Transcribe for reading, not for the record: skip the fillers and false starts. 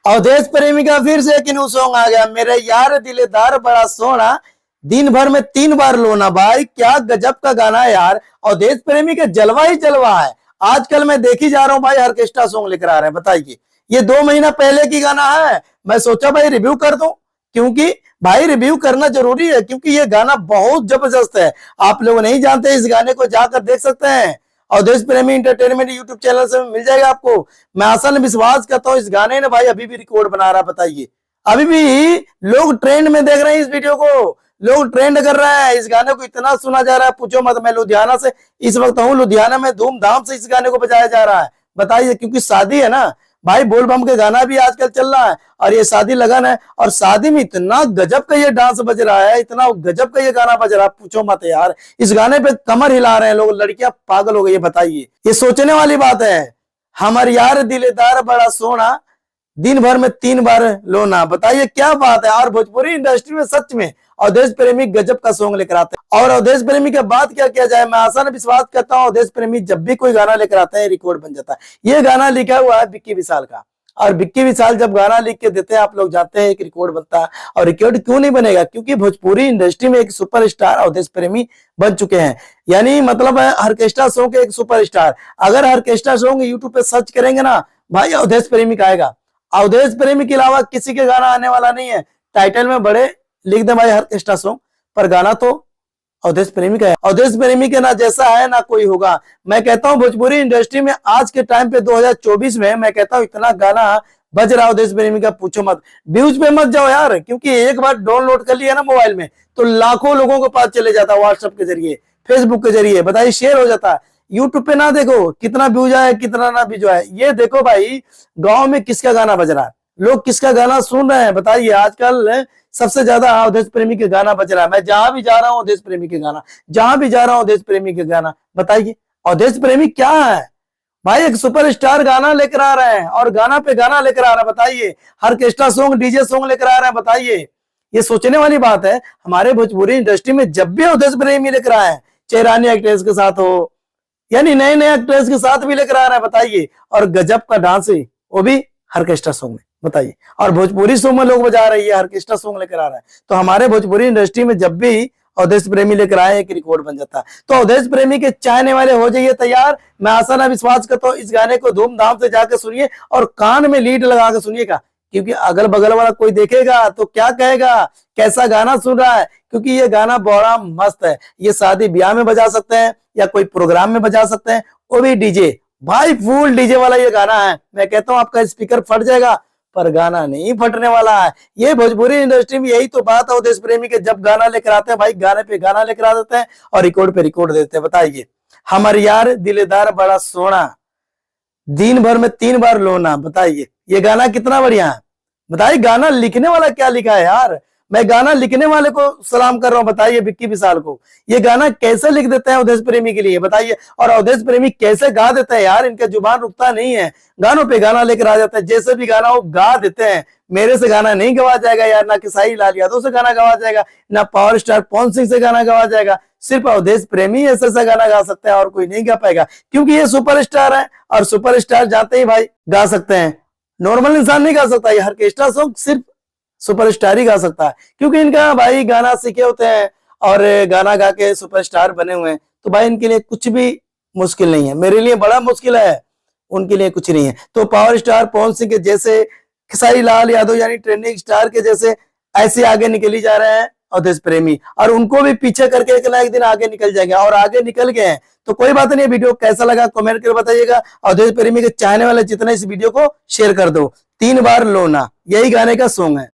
अवधेश प्रेमी का फिर से एक न्यू सॉन्ग आ गया, मेरे यार दिलेदार बड़ा सोना, दिन भर में 3 बार लोना। भाई क्या गजब का गाना है यार। अवधेश प्रेमी का जलवा ही जलवा है। आजकल मैं देख ही जा रहा हूँ भाई, ऑर्केस्ट्रा सॉन्ग लेकर आ रहे हैं। बताइए, ये 2 महीना पहले की गाना है। मैं सोचा भाई रिव्यू कर दूं, क्योंकि भाई रिव्यू करना जरूरी है, क्योंकि ये गाना बहुत जबरदस्त है। आप लोग नहीं जानते, इस गाने को जाकर देख सकते हैं। अवधेश प्रेमी इंटरटेनमेंट यूट्यूब चैनल से मिल जाएगा आपको। मैं आसान विश्वास करता हूँ इस गाने ने भाई अभी भी रिकॉर्ड बना रहा है। बताइए, अभी भी लोग ट्रेंड में देख रहे हैं इस वीडियो को, लोग ट्रेंड कर रहे हैं। इस गाने को इतना सुना जा रहा है, पूछो मत। मैं लुधियाना से इस वक्त हूँ, लुधियाना में धूमधाम से इस गाने को बजाया जा रहा है। बताइए, क्योंकि शादी है ना भाई, बोल बम के गाना भी आजकल चल रहा है, और ये शादी लगन है, और शादी में इतना गजब का ये डांस बज रहा है, इतना गजब का ये गाना बज रहा है, पूछो मत यार। इस गाने पे कमर हिला रहे हैं लोग, लड़कियां पागल हो गई है। बताइए, ये सोचने वाली बात है। हमारे यार दिलेदार बड़ा सोना, दिन भर में 3 बार लोना। बताइए क्या बात है। और भोजपुरी इंडस्ट्री में सच में अवधेश प्रेमी गजब का सॉन्ग लेकर आते हैं। और अवधेश प्रेमी के बाद क्या किया जाए, मैं आसान विश्वास करता हूँ अवधेश प्रेमी जब भी कोई गाना लेकर आता है रिकॉर्ड बन जाता है। ये गाना लिखा हुआ है विक्की विशाल का, और विक्की विशाल जब गाना लिख के देते हैं, आप लोग जानते हैं एक रिकॉर्ड बनता है। और रिकॉर्ड क्यों नहीं बनेगा, क्योंकि भोजपुरी इंडस्ट्री में एक सुपरस्टार अवधेश प्रेमी बन चुके हैं। यानी मतलब है ऑर्केस्ट्रा सॉन्ग के एक सुपरस्टार। अगर ऑर्केस्ट्रा सॉन्ग यूट्यूब पे सर्च करेंगे ना भाई, अवधेश प्रेमी का आएगा। अवधेश प्रेमी के अलावा किसी के गाना आने वाला नहीं है। टाइटल में बड़े लिख दे भाई ऑर्केस्ट्रा सॉन्ग, पर गाना तो अवधेश प्रेमी का है। अवधेश प्रेमी के ना जैसा है ना कोई होगा। मैं कहता हूं भोजपुरी इंडस्ट्री में आज के टाइम पे 2024 में मैं कहता हूं इतना गाना बज रहा अवधेश प्रेमी का, पूछो मत। व्यूज पे मत जाओ यार, क्योंकि एक बार डाउनलोड कर लिया ना मोबाइल में तो लाखों लोगों को पास चले जाता है, व्हाट्सएप के जरिए, फेसबुक के जरिए। बताइए, शेयर हो जाता है। यूट्यूब पे ना देखो कितना व्यूज आया कितना ना व्यूज आया, ये देखो भाई गांव में किसका गाना बज रहा है, लोग किसका गाना सुन रहे हैं। बताइए, आजकल सबसे ज्यादा अवधेश प्रेमी के गाना बज रहा है। मैं जहां भी जा रहा हूं अवधेश प्रेमी के गाना, जहां भी जा रहा हूं अवधेश प्रेमी के गाना। बताइए, अवधेश प्रेमी क्या है भाई, एक सुपरस्टार गाना लेकर आ रहे हैं, और गाना पे गाना लेकर आ रहा है। बताइए, ऑर्केस्ट्रा सॉन्ग डीजे सॉन्ग लेकर आ रहा है। बताइए, ये सोचने वाली बात है। हमारे भोजपुरी इंडस्ट्री में जब भी अवधेश प्रेमी लेकर आए हैं, चाहे रानी एक्ट्रेस के साथ हो, यानी नए नए एक्ट्रेस के साथ भी लेकर आ रहा है। बताइए, और गजब का डांस है, वो भी ऑर्केस्ट्रा सॉन्ग में। बताइए, और भोजपुरी सॉन्ग में लोग बजा रही है, ऑर्केस्ट्रा सॉन्ग लेकर आ रहा है। तो हमारे भोजपुरी इंडस्ट्री में जब भी अवधेश प्रेमी लेकर आए एक रिकॉर्ड बन जाता है। तो अवधेश प्रेमी के चाहने वाले हो जाइए तैयार। मैं आसान विश्वास करता हूँ इस गाने को धूमधाम से जाकर सुनिए, और कान में लीड लगा के सुनिएगा, क्योंकि अगल बगल वाला कोई देखेगा तो क्या कहेगा, कैसा गाना सुन रहा है। क्योंकि ये गाना बड़ा मस्त है। ये शादी ब्याह में बजा सकते हैं, या कोई प्रोग्राम में बजा सकते हैं, वो भी डीजे। भाई फुल डीजे वाला ये गाना है। मैं कहता हूँ आपका स्पीकर फट जाएगा, पर गाना नहीं फटने वाला है। ये भोजपुरी इंडस्ट्री में यही तो बात है अवधेश प्रेमी के, जब गाना लेकर आते हैं भाई, गाने पे गाना लेकर आ देते हैं, और रिकॉर्ड पे रिकॉर्ड देते हैं। बताइए, हमारे यार दिलेदार बड़ा सोना, दिन भर में 3 बार लोना। बताइए, ये गाना कितना बढ़िया है। बताइए, गाना लिखने वाला क्या लिखा है यार। मैं गाना लिखने वाले को सलाम कर रहा हूं। बताइए, विक्की विशाल को। ये गाना कैसे लिख देते हैं अवधेश प्रेमी के लिए। बताइए, और अवधेश प्रेमी कैसे गा देते हैं यार, इनका जुबान रुकता नहीं है, गानों पे गाना लेकर आ जाते हैं। जैसे भी गाना वो गा देते हैं। मेरे से गाना नहीं गवा जाएगा यार, ना किसाई लाल यादव से गाना गवा जाएगा, ना पावर स्टार पवन सिंह से गाना गवा जाएगा। सिर्फ अवधेश प्रेमी ऐसा गाना गा सकता है, और कोई नहीं गा पाएगा, क्योंकि ये सुपरस्टार है, और सुपरस्टार जाते ही भाई गा सकते हैं। नॉर्मल इंसान नहीं गा सकता। ये ऑर्केस्ट्रा सॉन्ग सिर्फ सुपरस्टार ही गा सकता है, क्योंकि इनका भाई गाना सीखे होते हैं, और गाना गा के सुपरस्टार बने हुए हैं। तो भाई इनके लिए कुछ भी मुश्किल नहीं है। मेरे लिए बड़ा मुश्किल है, उनके लिए कुछ नहीं है। तो पावर स्टार पवन सिंह के जैसे, खेसारी लाल यादव यानी ट्रेंडिंग स्टार के जैसे, ऐसे आगे निकली जा रहे हैं अवधेश प्रेमी, और उनको भी पीछे करके एक ना एक दिन आगे निकल जाएंगे, और आगे निकल गए हैं। तो कोई बात नहीं। वीडियो कैसा लगा कमेंट कर बताइएगा। अवधेश प्रेमी के चाहने वाले जितने इस वीडियो को शेयर कर दो। 3 बार लोना, यही गाने का सॉन्ग है।